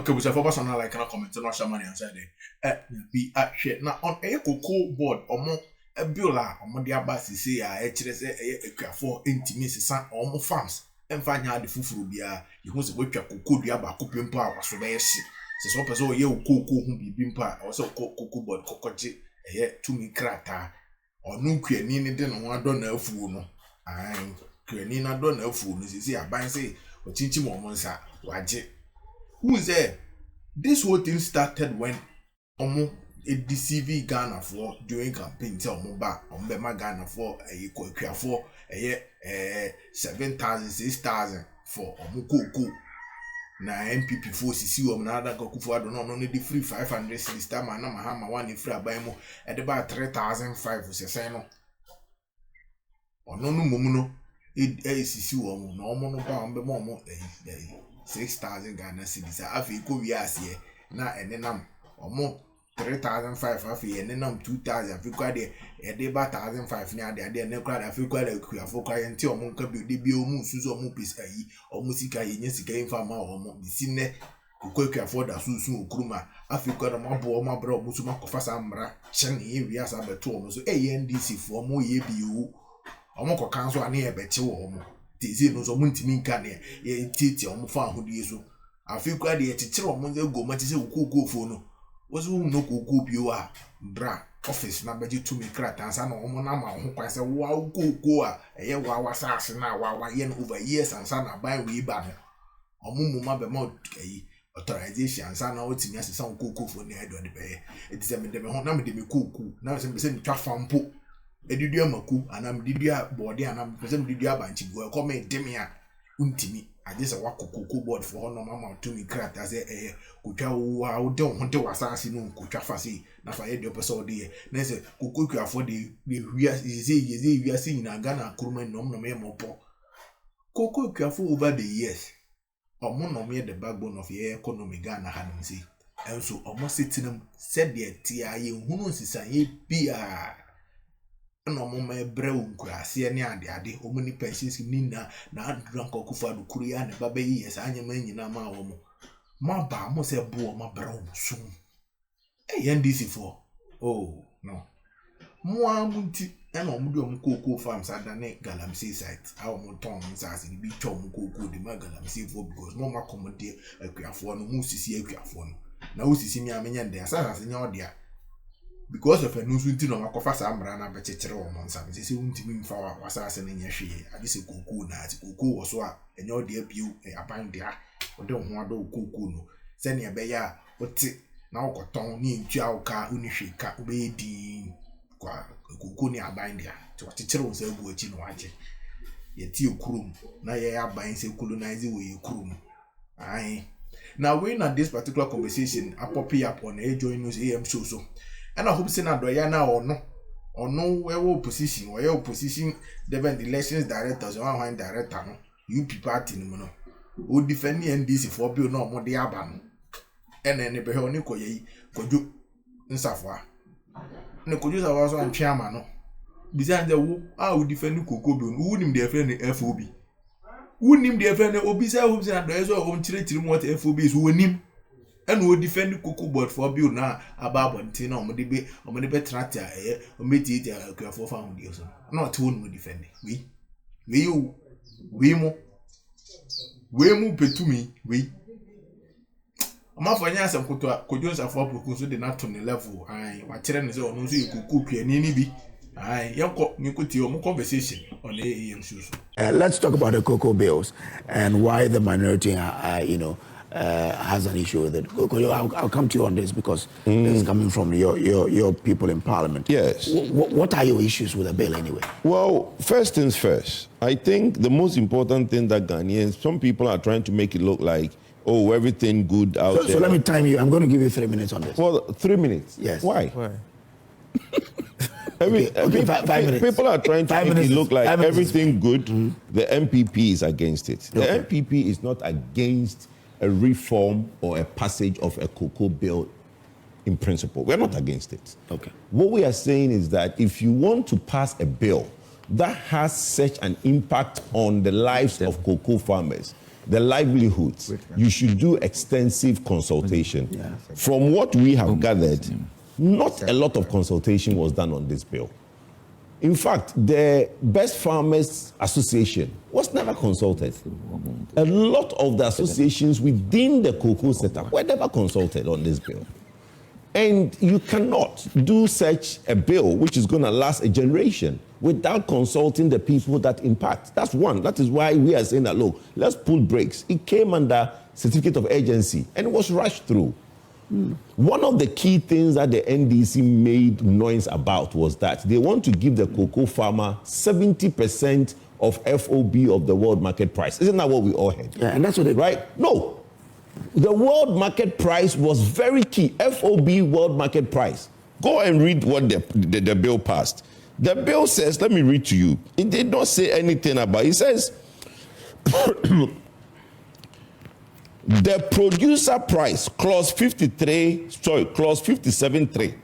Okay, we say for person like can comment no shaman answer there. Be share na on a Cocobod omo ebiola omo de aba sisi a e kire se ekwafo ntimi sesa omo farms emfa nya de fufuru bia ye hu se wetwa cocoa dua ba kopempo a waso be yesi se so person ye cocoa hu bibi mpa o se Cocobod kokoje tumi krata onu kwani ni de no ado na afuo no ai kwani na do na afuo no sisi aban se o chinchi mo nsa waje. Who say this whole thing started when a DCV Ghana for during campaign tell Moba on Bema Ghana for a Kokia for a 7,000, 6,000 for Omuko. Na MPP for CC or another Goku, I don't know, only the free 500 system, and Mahama one in free Abimo at about 3,005 was a sano. Or no Mumuno, it ACC or no mono 6,000 Ghana cedis. I feel go yes here. Now and then or more 3,500 and then 2,000. I feel quite a day about 1,500 now. They are never quite. I feel quite a for client until Monka be the Bio Suso Mupis or Musica in Yesica from our Missine who could afford a Susu Kruma. I feel quite a mob my bro Musuma Kofasambra, Shani areas are better. So ANDC for more yebu. Omoko council near Betty. Tizi no so muntimi kane ye titi omufa ahudi so afi kwa de titire omunze go matise ukoko fo no woso no kokoko bio a bra office na beji to me krata ansa na omo na ma ho kwase wa ukoko a eye wa wasase na wa ye no over years ansa na buy we ba no omumu ma be ma kai authorization ansa na otimi asesa ukoko fo ne edo de be it is me de me ho na me de me kokoko na se be se twa fampo edidua maku anam didua body anam pese didua banchi go come demia untimi agese wakokoko board for no mama to me krata say kotwa wa wo de ho de wasase no kotwa fase na fa ye de pese ode na se kokoku afo de wia ze wia se nyina Ghana kuruma nom no me mopo kokoku afo over the years omo no me the backbone of your economy Ghana hanim say enso omo setinam said the tia ye hunu sisan bia no mama brew nkurase ne ade omuni pensions ni na adran kokufa do kuria ne baba yi yes anyama nyina ma wo mo ma ba mo se bo ma brew sum NDC for oh no mo amunti na omudu omukoko farms adane galamsey site how mo ton nsase bi twa omukoko de ma galamsey for because mo ma komode akuafo no mu sisi akuafo no na wo sisi mi amenya ndɛ asase nya odia because of a nusunti no makofa samra na bechetere wo monsa se untimi mfa wasase na nya hwe agise kokoo na ati kokoo wo so a enya ode abiu aban dia ode ho ado kokoo no se ne be ya wote na wokoton ni ntua woka uni hwe ka obe di kwa kokoo ni aban dia ti wachetere wo se agu achi no waje yeti okurum na ye aban se colonize we okurum ai now we na this particular conversation apopy up on a join news am show so and I hope say na do ya na ono we opposition or your opposition the elections directors or one director no UP party no o defend NDC for bill no mo de aba no ene ne be he oni koyi Kojo nsafwa ne Kojo sawa so antwe ama no bizande wo o defend Cocobod wo nim de friend FOB wo nim de friend obisa hope say na do so o nchire mo what FOB so wonim and we defend Cocobod for bill na about nti na omode be tractor ometi ti akuafo found you so not one we defend we mu petumi we amafanya asem koto Kojo nsafo Poku so de na to ne level ai wa kire ne se ono so ekuku piani ni bi ai yako nyikuti o conversation on AM shows. Let's talk about the cocoa bills and why the minority has an issue with it. I'll come to you on this because this is coming from your people in Parliament. Yes. What are your issues with the bill anyway? Well, first things first. I think the most important thing that Ghanaians, some people are trying to make it look like, oh, everything good out there. So let me time you. I'm going to give you 3 minutes on this. Well, 3 minutes? Yes. Why? 5 minutes. People are trying to make it look like everything good. The MPP is against it. The MPP is not against a reform or a passage of a cocoa bill in principle. We're not against it. Okay. What we are saying is that if you want to pass a bill that has such an impact on the lives of cocoa farmers, the livelihoods, you should do extensive consultation. From what we have gathered, not a lot of consultation was done on this bill. In fact, the Best Farmers Association was never consulted. A lot of the associations within the cocoa setup were never consulted on this bill. And you cannot do such a bill which is going to last a generation without consulting the people that impact. That's one. That is why we are saying that, look, let's pull brakes. It came under certificate of urgency and it was rushed through. One of the key things that the NDC made noise about was that they want to give the cocoa farmer 70% of FOB of the world market price. Isn't that what we all heard? Yeah, and that's what they... Right? No. The world market price was very key. FOB world market price. Go and read what the bill passed. The bill says, let me read to you. It did not say anything about it. It says, the producer price, clause 57.3.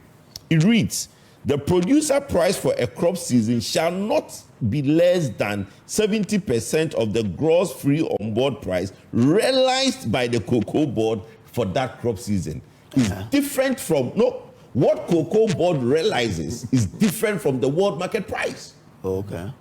It reads, the producer price for a crop season shall not be less than 70% of the gross free on board price realized by the cocoa board for that crop season. It's different from, what cocoa board realizes is different from the world market price. Okay.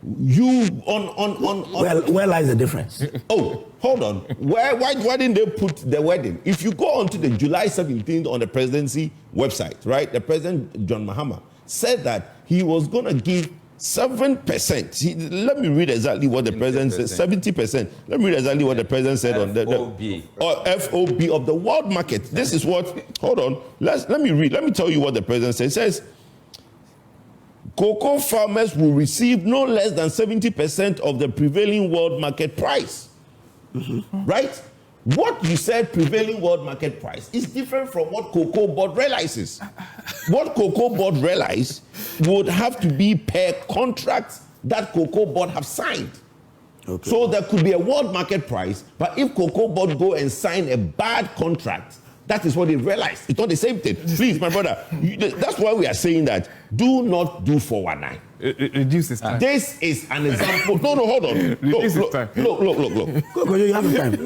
Where lies the difference? Oh, hold on. Why didn't they put the wording? If you go onto the July 17th on the presidency website, right? The president, John Mahama, said that he was going to give 7%. Let me read exactly what the president said. 70%. Let me read exactly what the president said on the FOB of the world market. This is what. Hold on. Let me read. Let me tell you what the president said. It says, cocoa farmers will receive no less than 70% of the prevailing world market price. Right? What you said, prevailing world market price, is different from what cocoa board realizes. What cocoa board realizes would have to be per contract that cocoa board have signed. Okay. So there could be a world market price, but if cocoa board go and sign a bad contract, that is what they realize. It's not the same thing. Please, my brother, that's why we are saying that do not do 419. Reduce this time. This is an example. No, hold on. Look. Kojo, you have time.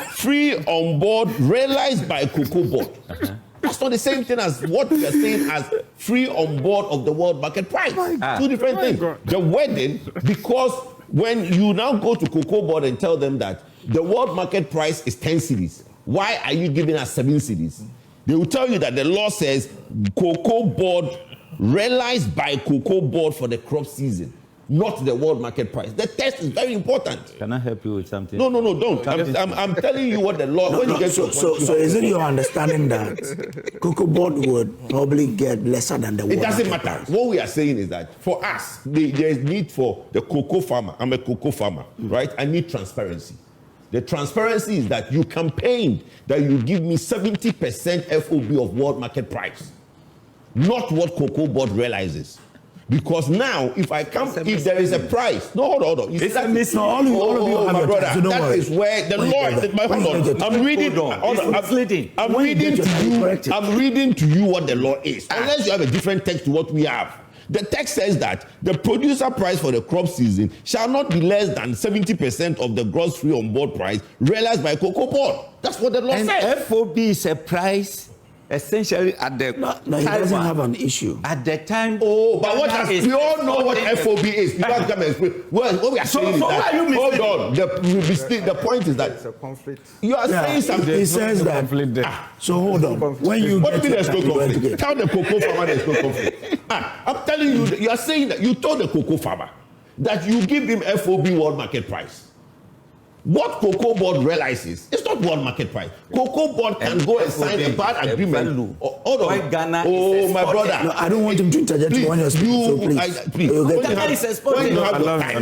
Free on board realized by cocoa board. That's not the same thing as what we are saying as free on board of the world market price. Two different things. The wording, because when you now go to cocoa board and tell them that the world market price is 10 cedis, why are you giving us 7 cedis? They will tell you that the law says cocoa board realized by cocoa board for the crop season, not the world market price. The test is very important. Can I help you with something? No, don't. I'm telling you what the law. So is it your understanding that cocoa board would probably get lesser than the world? It doesn't matter. What we are saying is that for us, there is need for the cocoa farmer. I'm a cocoa farmer, right? I need transparency. The transparency is that you campaigned that you give me 70% FOB of world market price, not what cocoa board realizes. Because now, if there is a price, hold on. All of you have your brother, time, so don't worry. Is where the law. I'm reading to you what the law is. Unless you have a different text to what we have. The text says that the producer price for the crop season shall not be less than 70% of the gross free on board price realized by cocoa board. That's what the law says. And FOB is a price essentially at the time. No, he doesn't have an issue. At the time. Oh, but we all know what FOB is. You can't come and explain. What we are saying is that. Hold on. The point is that. It's a conflict. You are saying something. He says that. So hold on. When you what mean there's no conflict? Tell the cocoa farmer there's no conflict. I'm telling you, you are saying that you told the cocoa farmer that you give him FOB world market price. What cocoa board realizes, it's not world market price. Cocoa board can go and sign a bad agreement. Hold on. Ghana my brother. No, I don't want him to interject when you're speaking. So please.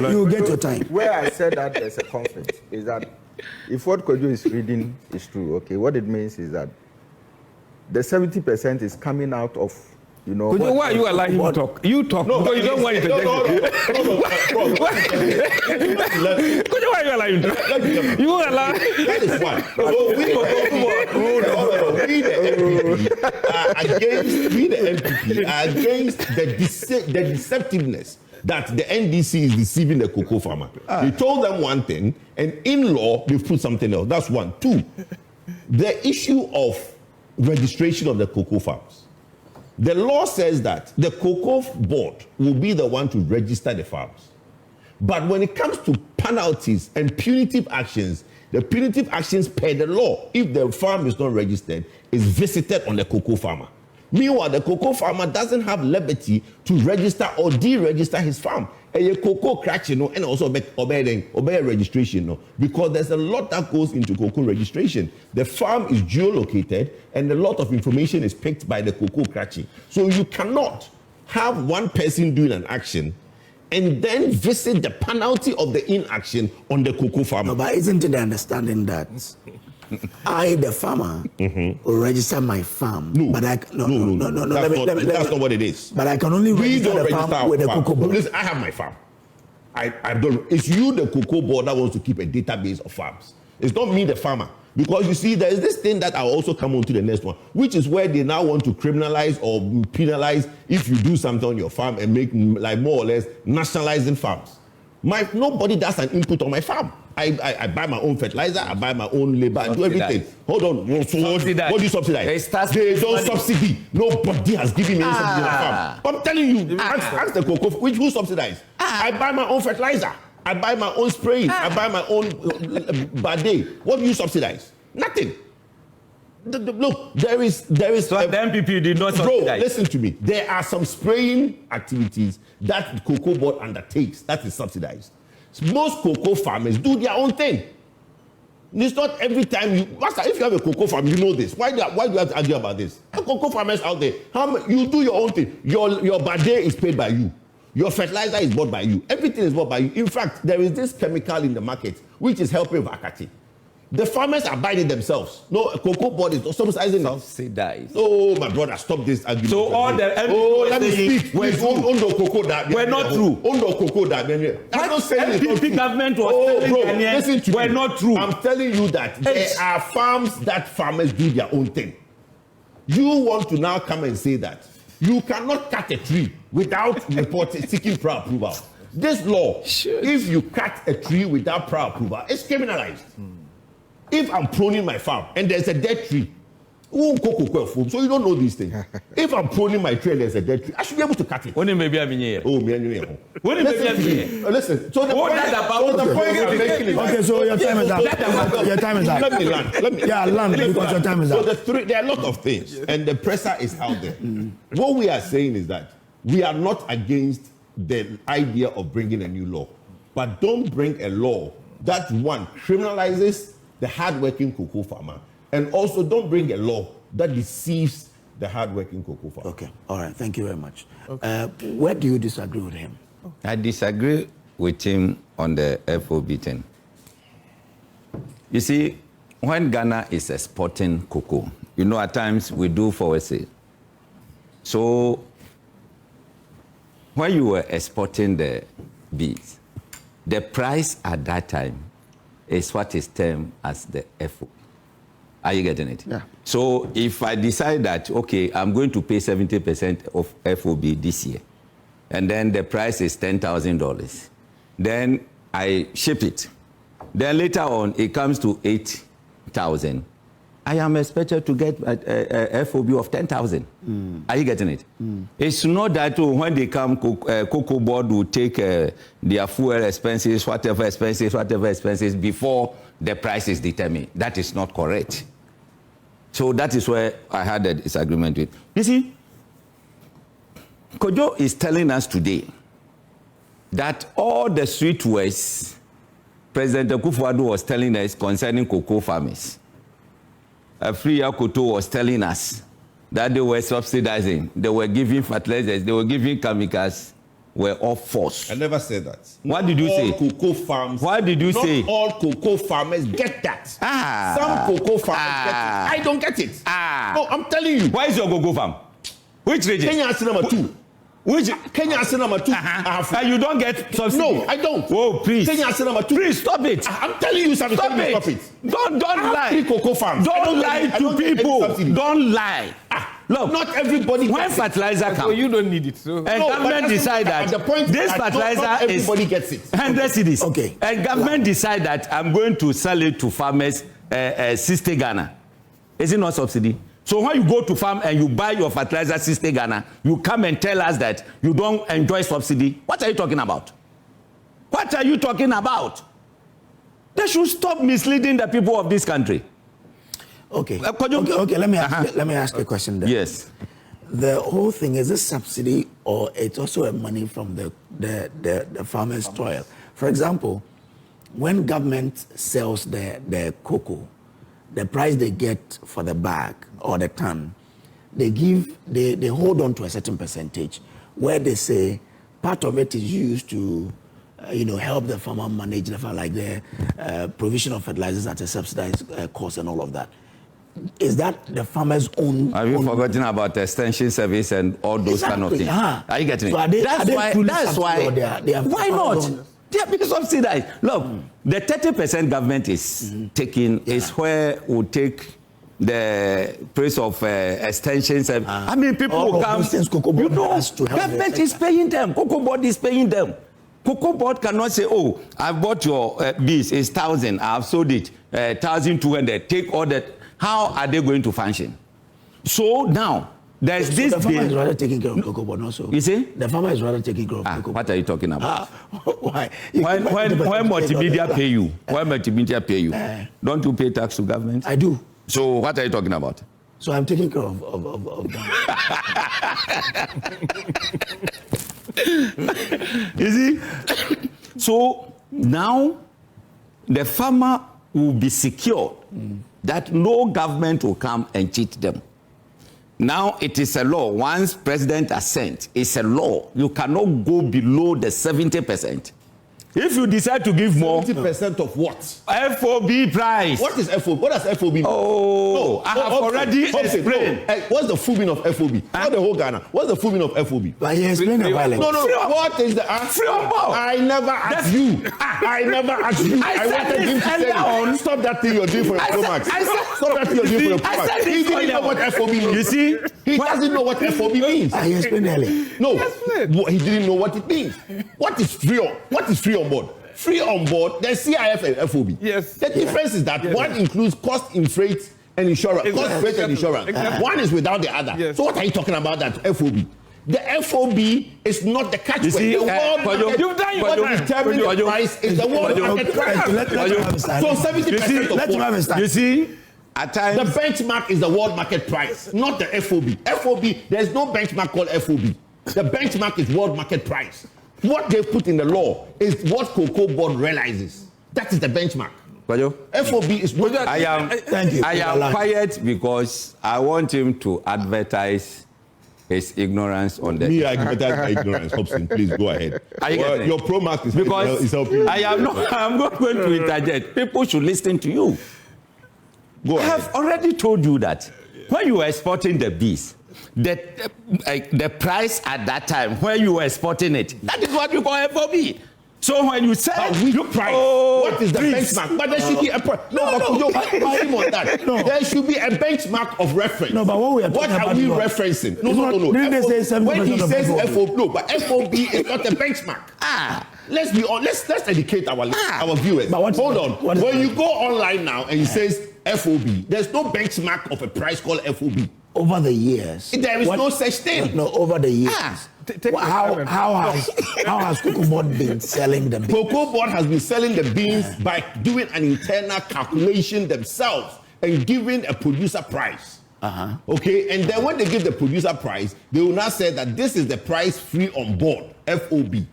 You get your time. Where I said that there's a conflict is that if what Kojo is reading is true, okay, what it means is that the 70% is coming out of, Kojo, why are you allowing him to talk? You talk. No, because you don't want to interject. Kojo, why are you allowing him to talk? You won't allow. That is one. We the MPP are against the deceptiveness that the NDC is deceiving the cocoa farmer. They told them one thing, and in law, they've put something else. That's one. Two, the issue of registration of the cocoa farms. The law says that the cocoa board will be the one to register the farms. But when it comes to penalties and punitive actions, the punitive actions per the law, if the farm is not registered, is visited on the cocoa farmer. Meanwhile, the cocoa farmer doesn't have liberty to register or deregister his farm. A cocoa crash, and also obey registration, because there's a lot that goes into cocoa registration. The farm is geolocated, and a lot of information is picked by the cocoa crashing. So you cannot have one person doing an action and then visit the penalty of the inaction on the cocoa farmer. No, but isn't it the understanding that I, the farmer, will register my farm? No, but no. That's not what it is. But I can only register the farm with the cocoa board. Listen, I have my farm. I don't. It's you, the cocoa board, that wants to keep a database of farms. It's not me, the farmer. Because you see, there is this thing that I'll also come on to the next one, which is where they now want to criminalize or penalize if you do something on your farm and make, like, more or less nationalizing farms. Nobody does an input on my farm. I buy my own fertilizer, I buy my own labor, I do everything. Hold on. What do you subsidize? They don't subsidy. Nobody has given me any subsidy on my farm. I'm telling you, ask the cocoa, who subsidize? I buy my own fertilizer. I buy my own spraying. I buy my own bidet. What do you subsidize? Nothing. Look, there is. So the MPP did not subsidize. Bro, listen to me. There are some spraying activities that the cocoa board undertakes that is subsidized. Most cocoa farmers do their own thing. It's not every time you. Master, if you have a cocoa farm, you know this. Why do you have to argue about this? The cocoa farmers out there, you do your own thing. Your bidet is paid by you. Your fertilizer is bought by you. Everything is bought by you. In fact, there is this chemical in the market which is helping with Akati. The farmers are buying it themselves. No, a cocoa board is subsidizing it. Subsidized. Oh, my brother, stop this argument. So all the let me speak. We're not true. I'm not saying it's not true. Government was listen to me. We're not true. I'm telling you that there are farms that farmers do their own thing. You want to now come and say that you cannot cut a tree without seeking prior approval. This law, if you cut a tree without prior approval, it's criminalized. If I'm pruning my farm and there's a dead tree, so you don't know these things. If I'm pruning my tree and there's a dead tree, I should be able to cut it. When maybe I'm here. Oh, me. Listen. So the point I'm making is okay. So your time is up. Your time is up. Let me land. Land because your time is up. So there are a lot of things, and the pressure is out there. What we are saying is that we are not against the idea of bringing a new law, but don't bring a law that one criminalizes the hardworking cocoa farmer, and also don't bring a law that deceives the hardworking cocoa farmer. Okay, all right, thank you very much. Okay. Where do you disagree with him? I disagree with him on the FOB thing. You see, when Ghana is exporting cocoa, at times we do forward sale. So when you were exporting the beans, the price at that time is what is termed as the FOB. Are you getting it? Yeah. So if I decide that, okay, I'm going to pay 70% of FOB this year, and then the price is $10,000, then I ship it. Then later on, it comes to 8,000. I am expected to get a FOB of 10,000. Are you getting it? It's not that when they come, Cocoa Board will take their fuel expenses, whatever expenses, before the price is determined. That is not correct. So that is where I had a disagreement with. You see, Kojo is telling us today that all the sweet words President Akufo-Addo was telling us concerning cocoa farmers, Afriya Koto was telling us that they were subsidizing, they were giving fertilizers, they were giving chemicals, were all false. I never said that. What did you say? Cocoa farms. What did you say? Not all cocoa farmers get that. Some cocoa farmers get it. I don't get it. No, I'm telling you. Where is your cocoa farm? Which region? Kenya is number 2. Which? Kenya is number 2. You don't get subsidy? No, I don't. Oh, please. Kenya is number 2. Please stop it. I'm telling you something. Stop it. Don't lie. 3 cocoa farms. Don't lie to people. Don't lie. Look, not everybody. When fertilizer comes, you don't need it. So. And No, government decide that the point this is that fertilizer not everybody gets it. 100 cedis. Okay. And government decide that I'm going to sell it to farmers 60 Ghana. Is it not subsidy? So when you go to farm and you buy your fertilizer 60 Ghana, you come and tell us that you don't enjoy subsidy. What are you talking about? What are you talking about? They should stop misleading the people of this country. Okay. Okay. Let me ask a question then. Yes. The whole thing is a subsidy, or it's also a money from the farmers' toil. For example, when government sells the cocoa, the price they get for the bag or the ton, they hold on to a certain percentage, where they say part of it is used to help the farmer manage the farm, like the provision of fertilizers at a subsidized cost and all of that. Is that the farmer's own? Have you forgotten about the extension service and all those kind of things? Are you getting it? So that's why. Why not? They are being subsidized. Look, the 30% government is taking is where we take the price of extension service. I mean, people will come. Government is paying them. Cocobod is paying them. Cocobod cannot say, "Oh, I bought your bees. It's 1,000. I have sold it 1,200. Take all that." How are they going to function? So now, there's this... The farmer is rather taking care of Cocobod also. You see? The farmer is rather taking care of Cocobod. What are you talking about? Why? When multimedia pay you, don't you pay tax to government? I do. So what are you talking about? So I'm taking care of that. You see? So now, the farmer will be secure that no government will come and cheat them. Now it is a law. Once president assent, it's a law. You cannot go below the 70%. If you decide to give more... 70% of what? FOB price. What is FOB? What does FOB mean? Oh, I have already explained. No. What's the FOB of FOB? Not the whole Ghana. What's the FOB of FOB? But he explained a while ago. No. What is the... Free on board. I never asked you. I never asked you. I wanted him to say, stop that thing you're doing for your stomach. Stop that thing you're doing for your stomach. He didn't know what FOB means. You see? He doesn't know what FOB means. He explained earlier. No, he didn't know what it means. What is free on board? Free on board, there's CIF and FOB. Yes. The difference is that one includes cost in freight and insurance. Exactly. Cost, freight, and insurance. Exactly. One is without the other. Yes. So what are you talking about that FOB? The FOB is not the catchword. You see, the world market, you've done what determines the price is the world market price. So 70% Let him have a start. You see, at times... The benchmark is the world market price, not the FOB. FOB, there's no benchmark called FOB. The benchmark is world market price. What they put in the law is what Cocobod realizes. That is the benchmark. Kojo? FOB is not... I am quiet because I want him to advertise his ignorance on the... Me, I advertise my ignorance. Hopeson, please go ahead. Your pro mark is helping you. I'm not going to interject. People should listen to you. Go ahead. I have already told you that when you were exporting the bees, the price at that time when you were exporting it, that is what you call FOB. So when you say price, what is the benchmark? But there should be a price. There should be a benchmark of reference. No, but what are we referencing? No. When he says FOB, no, but FOB is not a benchmark. Let's be honest. Let's educate our viewers. But hold on. When you go online now and it says FOB, there's no benchmark of a price called FOB. Over the years, there is no such thing. No, over the years. How has Cocobod been selling the beans? Cocobod has been selling the beans by doing an internal calculation themselves and giving a producer price. Okay, and then when they give the producer price, they will now say that this is the price free on board, FOB.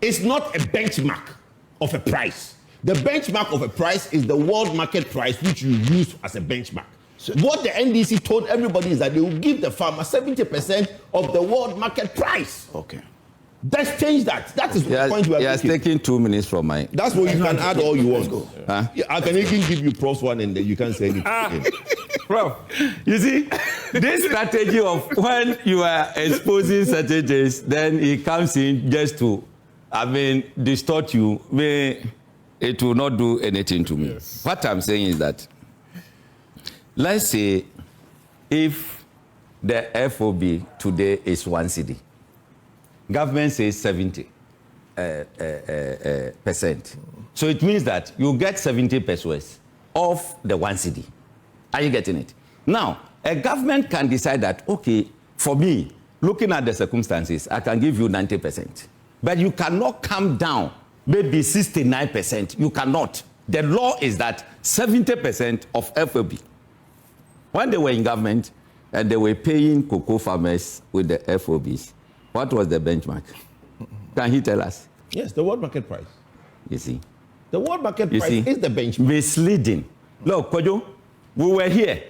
It's not a benchmark of a price. The benchmark of a price is the world market price, which you use as a benchmark. So what the NDC told everybody is that they will give the farmer 70% of the world market price. Okay. Let's change that. That is the point we are making. taking 2 minutes from my... That's what you can add all you want. I can even give you plus one and then you can say anything. Bro, you see, this strategy of when you are exposing strategies, then it comes in just to, distort you. It will not do anything to me. What I'm saying is that, let's say if the FOB today is 1 cedi. Government says 70%. So it means that you get 70 pesos of the 1 cedi. Are you getting it? Now, a government can decide that, okay, for me, looking at the circumstances, I can give you 90%. But you cannot come down maybe 69%. You cannot. The law is that 70% of FOB. When they were in government and they were paying cocoa farmers with the FOBs, what was the benchmark? Can he tell us? Yes, the world market price. You see? The world market price is the benchmark. Misleading. Look, Kojo, we were here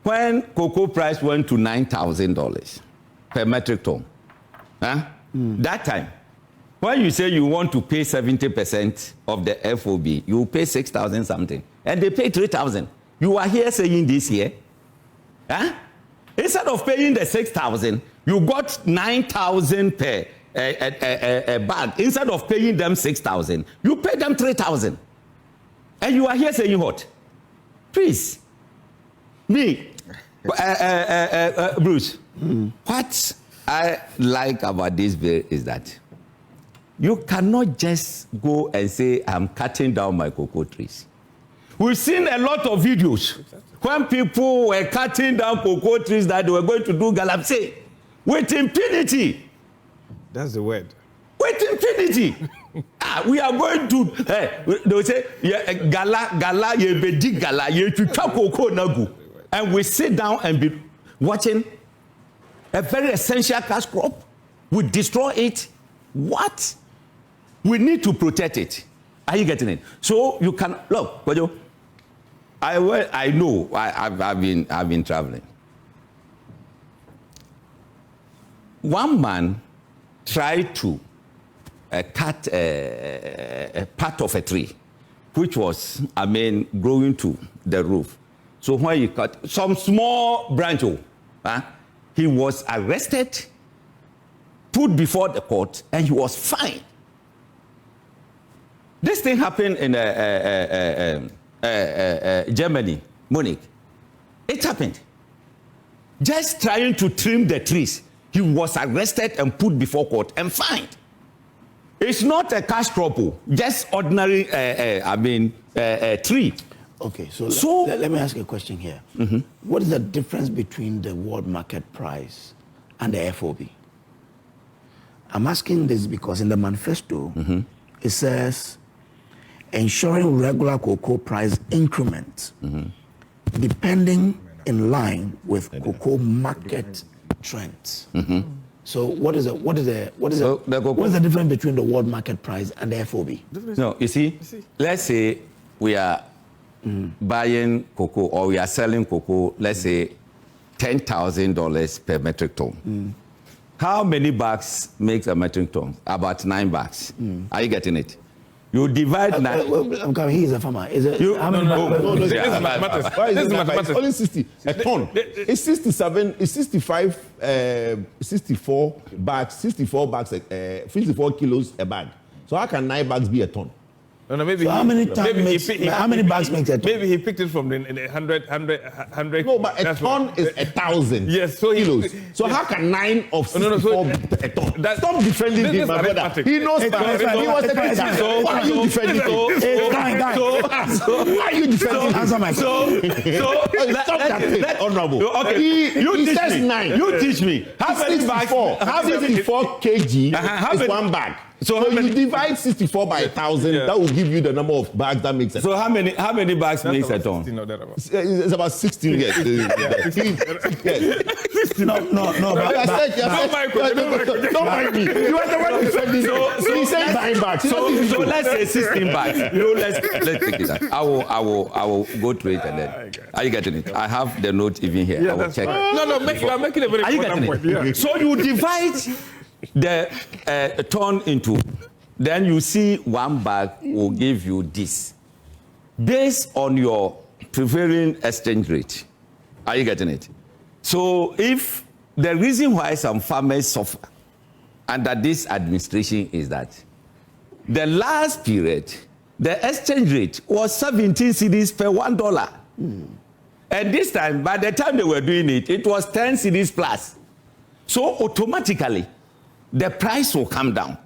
when cocoa price went to $9,000 per metric ton. Huh? That time, when you say you want to pay 70% of the FOB, you pay 6,000 something, and they pay 3,000. You are here saying this here. Huh? Instead of paying the 6,000, you got 9,000 per a bag. Instead of paying them 6,000, you pay them 3,000. And you are here saying what? Please. Me, Bruce, what I like about this bill is that you cannot just go and say, I'm cutting down my cocoa trees. We've seen a lot of videos when people were cutting down cocoa trees that they were going to do galamsey with impunity. That's the word. With impunity. We are going to, they will say, gala, ye gala, ye cocoa nagu. And we sit down and be watching a very essential cash crop. We destroy it. What? We need to protect it. Are you getting it? So you can, look, Kojo, I know, I've been traveling. One man tried to cut a part of a tree, which was, growing to the roof. So when he cut some small branch, he was arrested, put before the court, and he was fined. This thing happened in Germany, Munich. It happened. Just trying to trim the trees, he was arrested and put before court and fined. It's not a cash crop, just ordinary, tree. Okay, so let me ask you a question here. What is the difference between the world market price and the FOB? I'm asking this because in the manifesto, it says, ensuring regular cocoa price increment, depending in line with cocoa market trends. So what is the difference between the world market price and the FOB? No, you see, let's say we are buying cocoa or we are selling cocoa, let's say $10,000 per metric ton. How many bags makes a metric ton? About 9 bags. Are you getting it? You divide 9. He is a farmer. Is it? No, this is mathematics. Why is it mathematics? It's only 60. A ton. It's 67. It's 65. 64 bags. 64 bags. 54 kilos a bag. So how can 9 bags be a ton? No, maybe. So how many bags makes a ton? Maybe he picked it from the 100. No, but a ton is 1,000. Yes, so kilos. So how can 9 of 64 be a ton? Stop defending him, my brother. He knows that. He was a teacher. So why are you defending him? Why are you defending him? Answer my question. Stop that thing, honorable. Okay, He says 9. You teach me. How many bags? 54 kg is 1 bag. So you divide 64 by 1,000, that will give you the number of bags that makes it. So how many bags makes a ton? It's about 16. Yes. No. Don't mind me. You are the one who said this. So he said 9 bags. So let's say 16 bags. Let's take it out. I will go through it and then. Are you getting it? I have the note even here. Yeah, I will check. You are making a very important point. Yeah. So you divide the ton into, then you see 1 bag will give you this based on your prevailing exchange rate. Are you getting it? So if the reason why some farmers suffer under this administration is that the last period the exchange rate was 17 cedis per $1. And this time, by the time they were doing it, it was 10 cedis plus. So automatically, the price will come down.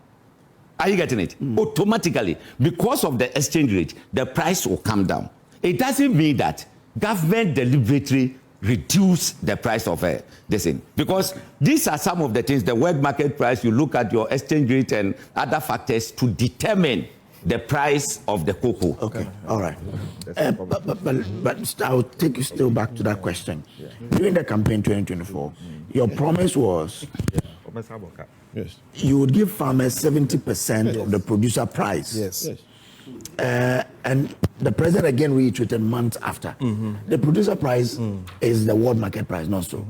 Are you getting it? Automatically, because of the exchange rate, the price will come down. It doesn't mean that government deliberately reduce the price of this thing. Because these are some of the things, the world market price, you look at your exchange rate and other factors to determine the price of the cocoa. Okay, all right. But I'll take you still back to that question. During the campaign 2024, your promise was Yes. you would give farmers 70% of the producer price. Yes. And the president again reiterated months after. The producer price is the world market price, not so.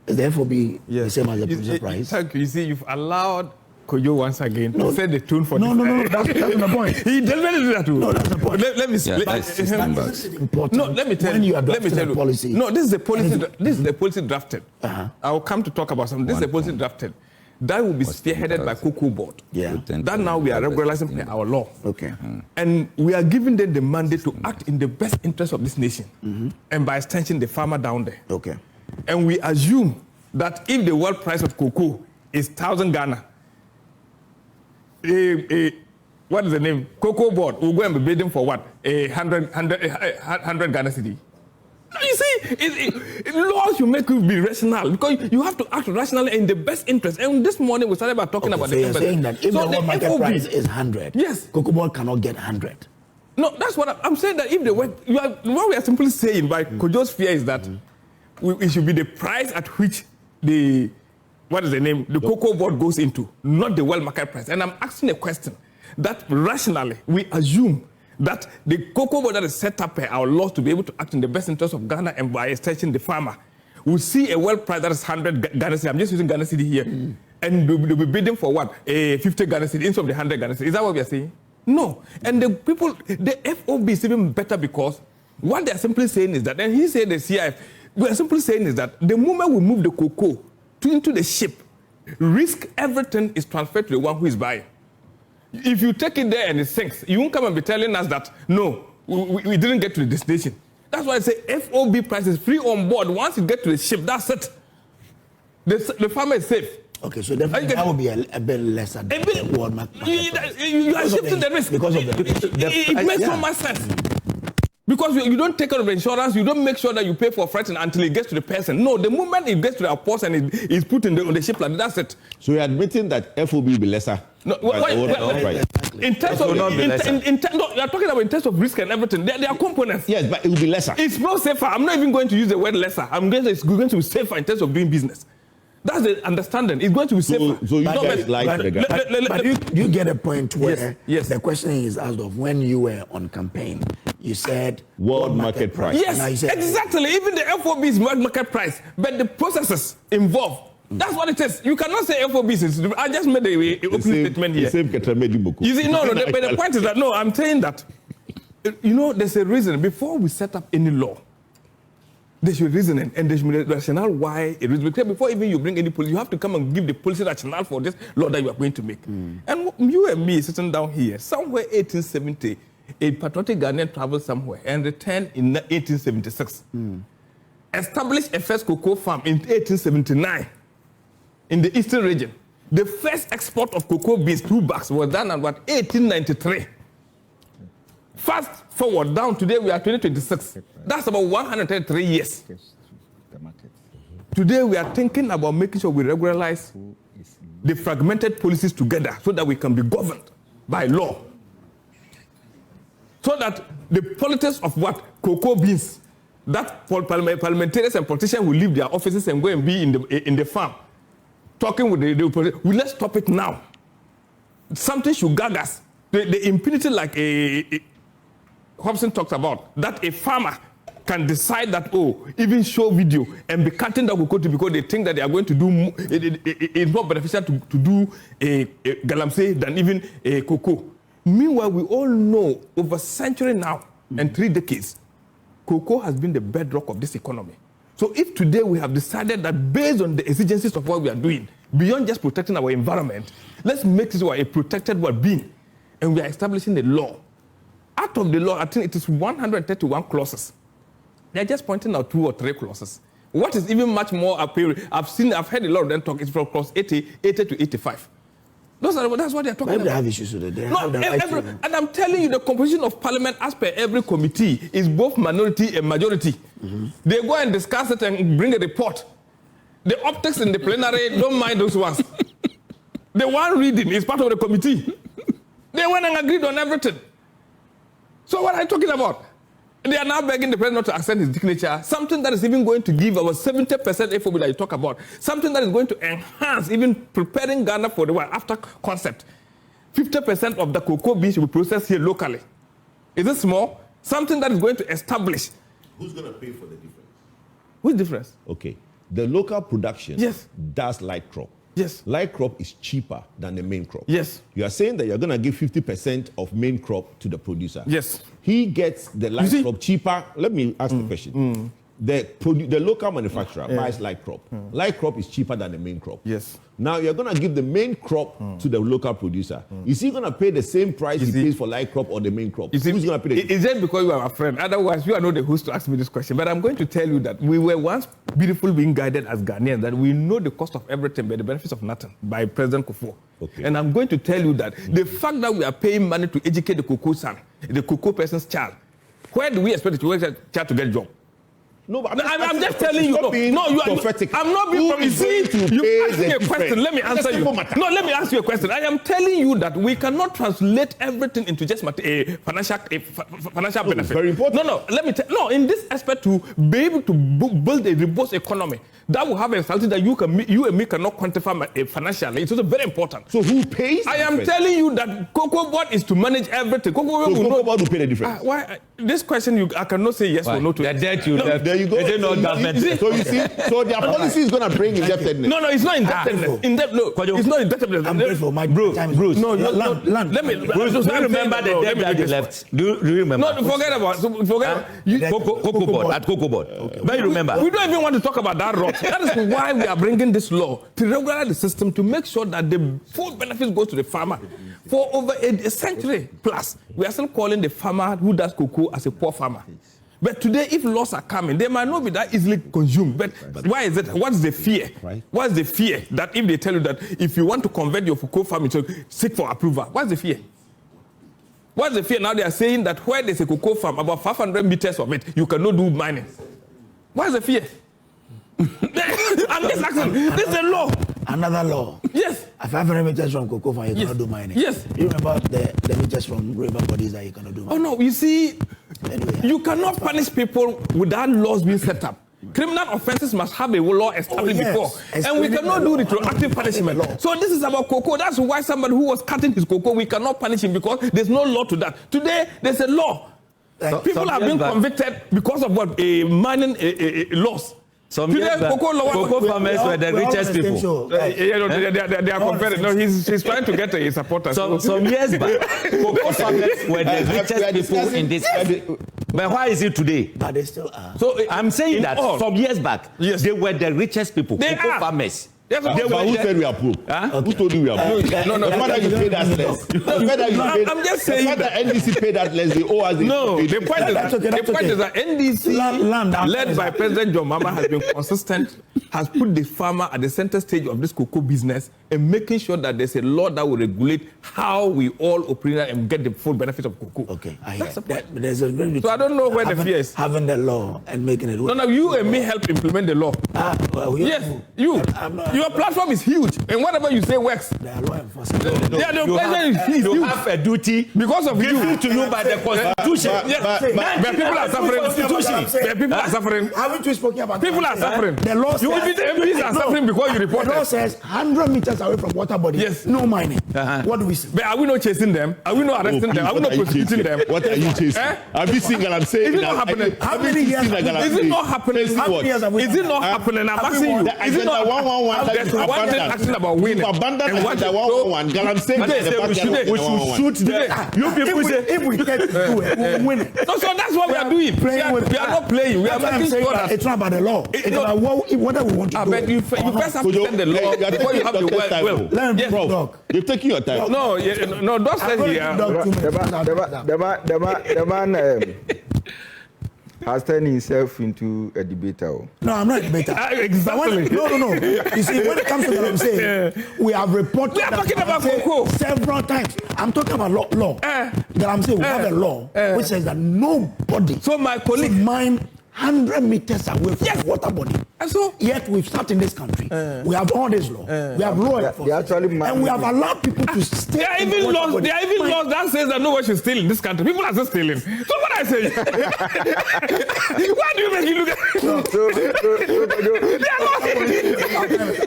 Is the FOB the same as the producer price? Thank you. You see, you've allowed Kojo once again to set the tune for No, that's the point. He deliberately did that too. No, that's the point. Let me Important. No, let me tell when you. you are Let me tell you. policy. No, this is the policy. This is the policy drafted. I will come to talk about something. This is the policy drafted. That will be spearheaded by Cocobod. Yeah. That now we are regularizing our law. Okay. And we are giving them the mandate to act in the best interest of this nation. And by extension, the farmer down there. Okay. And we assume that if the world price of cocoa is 1,000 Ghana, what is the name? Cocobod will go and be bidding for what? 100 Ghana cedi. You see, laws you make will be rational because you have to act rationally in the best interest. And this morning we started by talking about so the you're saying that if the world market FOB, price is 100, yes, Cocobod cannot get 100. No, that's what I'm saying. That if the work, what we are simply saying by Kojo's fear is that it should be the price at which the Cocobod goes into, not the world market price. And I'm asking a question that rationally we assume that the Cocobod that is set up our laws to be able to act in the best interest of Ghana and by extension the farmer will see a world price that is 100 Ghana cedi. I'm just using Ghana cedi here. And they'll be bidding for what? 50 Ghana cedi instead of the 100 Ghana cedi. Is that what we are saying? No. And the people, the FOB is even better because what they are simply saying is that, and he said the CIF, we are simply saying is that the moment we move the cocoa into the ship, risk everything is transferred to the one who is buying. If you take it there and it sinks, you won't come and be telling us that, no, we didn't get to the destination. That's why I say FOB price is free on board. Once you get to the ship, that's it. The farmer is safe. Okay, so definitely that will be a bit lesser than the world market price. You are shifting the risk. Because of the risk. It makes so much sense. Because you don't take care of the insurance, you don't make sure that you pay for freight until it gets to the person. No, the moment it gets to the port and it is put on the ship, like that's it. So you're admitting that FOB will be lesser? No, in terms of, no, you are talking about in terms of risk and everything. They are components. Yes, but it will be lesser. It's not safer. I'm not even going to use the word lesser. I'm going to it's going to be safer in terms of doing business. That's the understanding. It's going to be safer. So you guys like the guy. But you get a point where the question is asked of when you were on campaign, you said world market price. Yes, exactly. Even the FOB is world market price, but the processes involved. That's what it is. You cannot say FOB is. I just made an opening statement here. You see, no, but the point is that, no, I'm saying that, there's a reason. Before we set up any law, there should be reasoning, and there should be rationale why it is. Before even you bring any policy, you have to come and give the policy rationale for this law that you are going to make. And you and me sitting down here, somewhere 1870, a patriotic Ghanaian traveled somewhere and returned in 1876. Established a first cocoa farm in 1879 in the eastern region. The first export of cocoa beans, 2 bags, was done in 1893. Fast forward down today, we are 2026. That's about 133 years. Today, we are thinking about making sure we regularize the fragmented policies together so that we can be governed by law. So that the politics of what? Cocoa beans, that parliamentarians and politicians will leave their offices and go and be in the farm, talking with the politicians. Well, let's stop it now. Something should gag us. The impunity like Hopeson talked about, that a farmer can decide that, even show video and be cutting the cocoa because they think that they are going to do, it's more beneficial to do a galamsey than even a cocoa. Meanwhile, we all know over a century now and 3 decades, cocoa has been the bedrock of this economy. So if today we have decided that based on the exigencies of what we are doing, beyond just protecting our environment, let's make this a protected well-being, and we are establishing a law. Out of the law, I think it is 131 clauses They're just pointing out 2 or 3 clauses. What is even much more appealing, I've heard a lot of them talk, it's from clause 80 to 85. That's what they're talking about. They have issues with it. They have the right to... And I'm telling you, the composition of parliament, as per every committee, is both minority and majority. They go and discuss it and bring a report. The optics in the plenary, don't mind those ones. The one reading is part of the committee. They went and agreed on everything. So what are you talking about? They are now begging the president not to accept his signature, something that is even going to give our 70% FOB that you talk about, something that is going to enhance, even preparing Ghana for the world after concept. 50% of the cocoa beans will be processed here locally. Is it small? Something that is going to establish. Who's going to pay for the difference? Which difference? Okay. The local production does light crop. Yes. Light crop is cheaper than the main crop. Yes. You are saying that you're going to give 50% of main crop to the producer. Yes. He gets the light crop cheaper. Let me ask the question. The local manufacturer buys light crop. Light crop is cheaper than the main crop. Yes. Now you're going to give the main crop to the local producer. Is he going to pay the same price he pays for light crop or the main crop? Who's going to pay the difference? Is it because you are a friend? Otherwise, you are not the host to ask me this question. But I'm going to tell you that we were once beautiful being guided as Ghanaians, that we know the cost of everything but the benefits of nothing by President Kufuor. Okay. And I'm going to tell you that the fact that we are paying money to educate the cocoa son, the cocoa person's child, where do we expect the child to get a job? No, but I'm just telling you. No, you are. I'm not being prophetic. You ask me a question. Let me answer you. No, let me ask you a question. I am telling you that we cannot translate everything into just a financial benefit. Very important. No. Let me tell. No, in this aspect, to be able to build a robust economy that will have a something that you and me cannot quantify financially. It's also very important. So who pays? I am telling you that Cocobod is to manage everything. Cocobod will pay the difference. Why? This question I cannot say yes or no to. The debt you left. There you go. Is it not government? So you see, so their policy is going to bring indebtedness. No, it's not indebtedness. It's not indebtedness. I'm grateful. My Bruce. No, land. Let me. Bruce, do you remember the debt that you left? Do you remember? No, forget about. Cocobod at Cocobod. Okay. But you remember? We don't even want to talk about that rot. That is why we are bringing this law to regulate the system to make sure that the full benefits go to the farmer. For over a century plus, we are still calling the farmer who does cocoa as a poor farmer. But today, if laws are coming, they might not be that easily consumed. But why is it? What's the fear? Right. What's the fear that if they tell you that if you want to convert your cocoa farming, so seek for approval? What's the fear? What's the fear? Now they are saying that where there's a cocoa farm, about 500 meters of it, you cannot do mining. What's the fear? I'm just asking. This is a law. Another law. Yes. 500 meters from cocoa farm, you cannot do mining. Yes. You remember the meters from river bodies that you cannot do mining? Oh no, you see, you cannot punish people without laws being set up. Criminal offenses must have a law established before. And we cannot do retroactive punishment. So this is about cocoa. That's why somebody who was cutting his cocoa, we cannot punish him because there's no law to that. Today, there's a law. People are being convicted because of what? Mining laws. Some years back, cocoa farmers were the richest people. They are comparing. No, he's trying to get a supporter. Some years back, cocoa farmers were the richest people in this country. But why is it today? But they still are. So I'm saying that some years back, they were the richest people. Cocoa farmers. Yes, who said we are broke? Huh? Who told you we are broke? No. The fact that you pay that less. I'm just saying that NDC paid that less. They owe us. No, the point is that NDC, led by President John Mahama, has been consistent, has put the farmer at the center stage of this cocoa business and making sure that there's a law that will regulate how we all operate and get the full benefit of cocoa. Okay, I That's hear. the point. There's a very So I don't know where the fear is. Having the law and making it work. No, you and me help implement the law. Yes, you. Your platform is huge, and whatever you say works. They are law enforcement. You have a duty because of given to you by the Constitution. But people are suffering. People are suffering. Haven't we spoken about people are suffering? The law says MPs are suffering because you report. The law says 100 meters away from water bodies. Yes. No mining. What do we say? But are we not chasing them? Are we not arresting them? Are we not prosecuting them? What are you chasing? Have you seen Galam say? Is it not happening? How many years? Is it not happening? How many years have we? Is it not happening? I'm asking you. Is it not 111? There's one thing asking about winning. Abandoned agenda 111. Galam saying we should shoot them. You people say if we get to it, we will win it. So that's what we are doing. We are not playing. We are making sure that it's not about the law. It's about what we want to do. But you first have to send the law before you have the will. Let me Prof, you're taking your time. No, don't say here. The man has turned himself into a debater. No, I'm not a debater. Exactly. No. You see, when it comes to what I'm saying, we have reported. We are talking about cocoa several times. I'm talking about law. That I'm saying we have a law which says that nobody. So my colleague mine 100 meters away from the water body. And so, yet we've sat in this country. We have all this law. We have law enforcement. And we have allowed people to stay. There are even laws that says that no one should steal in this country. People are still stealing. So what I say? Why do you make me look at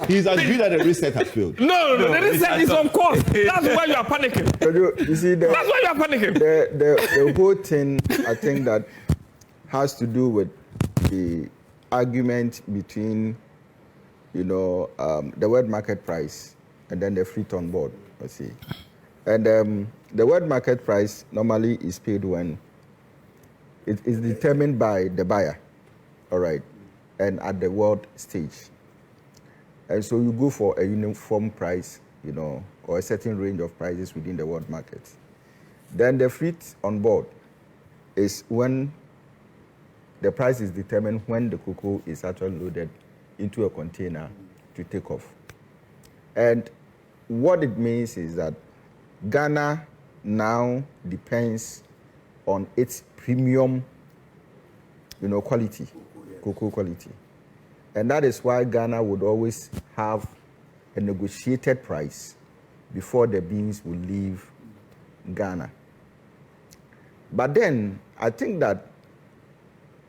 He's agreed that the reset has failed. No, the reset is on course. That's why you are panicking. You see, that's why you are panicking. The whole thing, I think that has to do with the argument between, the world market price and then the fleet on board, let's see. And the world market price normally is paid when it is determined by the buyer, all right, and at the world stage. And so you go for a uniform price, or a certain range of prices within the world market. Then the fleet on board is when the price is determined when the cocoa is actually loaded into a container to take off. And what it means is that Ghana now depends on its premium, quality, cocoa quality. And that is why Ghana would always have a negotiated price before the beans will leave Ghana. But then, I think that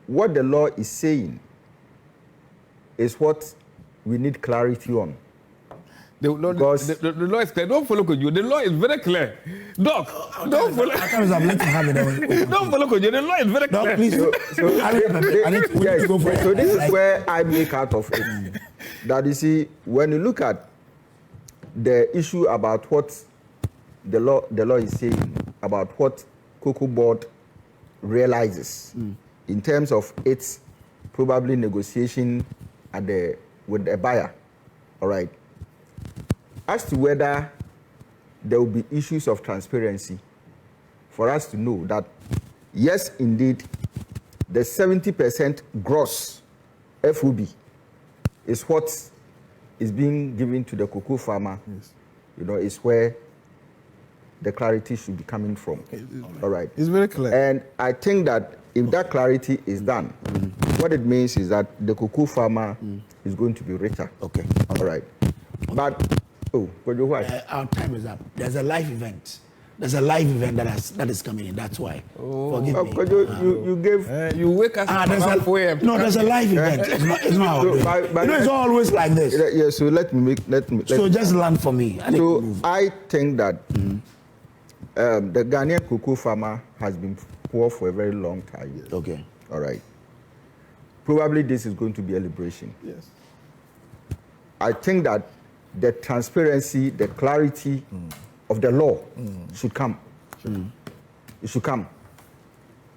what the law is saying is what we need clarity on. The law is clear. Don't follow Kojo. The law is very clear. Doc, don't follow. Don't follow Kojo. The law is very clear. Doc, please. So this is where I make out of it. That you see, when you look at the issue about what the law is saying, about what Cocobod realizes in terms of its probably negotiation with the buyer, all right, as to whether there will be issues of transparency for us to know that, yes, indeed, the 70% gross FOB is what is being given to the cocoa farmer, is where the clarity should be coming from. All right. It's very clear. And I think that if that clarity is done, what it means is that the cocoa farmer is going to be richer. Okay. All right. But, Kojo, why? Our time is up. There's a live event. There's a live event that is coming in. That's why. Forgive me. Kojo, you gave... you wake us up at 4 a.m. No, there's a live event. It's not how it's always like this. Yeah, so let me so just learn for me. I think that the Ghanaian cocoa farmer has been poor for a very long time. Okay. All right. Probably this is going to be a liberation. Yes. I think that the transparency, the clarity of the law should come. It should come.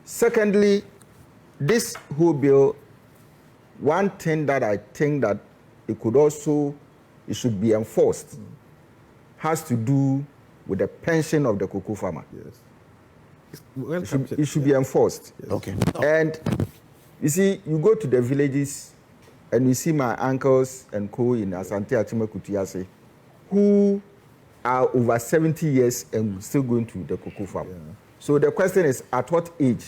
Secondly, this whole bill, one thing that I think that it should be enforced, has to do with the pension of the cocoa farmer. Yes. It should be enforced. Yes. Okay. And you see, you go to the villages and you see my uncles and co in Asante Achime Kutiase, who are over 70 years and still going to the cocoa farm. Yeah. So the question is, at what age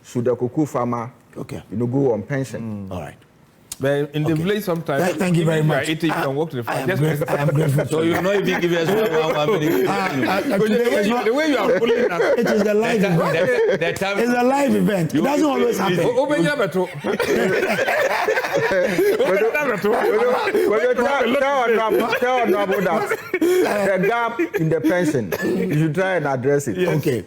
should the cocoa farmer go on pension? All right. But in the village sometimes, thank you very much. You can walk to the farm. I am grateful. So you know if you give us 1 minute. The way you are pulling us. It is a live event. It's a live event. It doesn't always happen. The gap in the pension, you should try and address it. Okay.